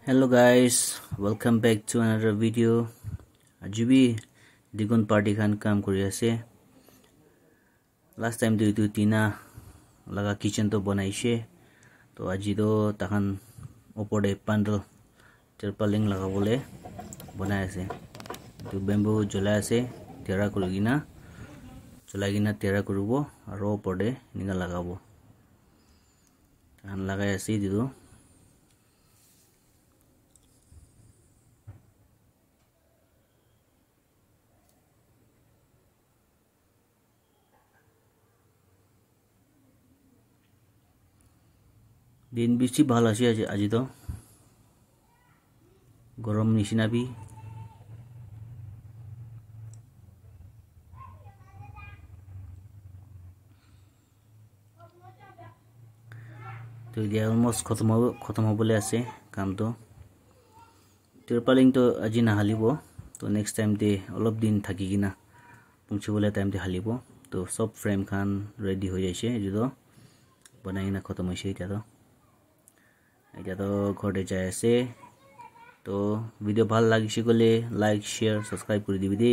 Hello guys, welcome back to another video. Ajubi digun party khan kam kuri ase. Last time tu tina laga kitchen to banaishe. To aji do tahan opor de pandal terpaling laga bole banai ase. Tu bamboo jola ase tera kurigina. Jolagina tera kurubo aro opor de ninga lagabo. Tahan lagai ase dido. दिन बेसी ভাল আছে আজি তো গরম নিচিনা B তো দিয়া অলমোস্ট খতম হবলে আছে কাম তো তিরপালিং তো আজি না হালিব তো নেক্সট টাইম দে অলপ দিন থাকি কিনা পুংচিবলে টাইম দে হালিব তো সব ফ্রেম খান রেডি হৈ যাইছে যদিও বনাই না খতম হইছে এটা তো ঘরে যায় আছে তো ভিডিও ভাল লাগিছে গলে লাইক শেয়ার সাবস্ক্রাইব করে দিবি দে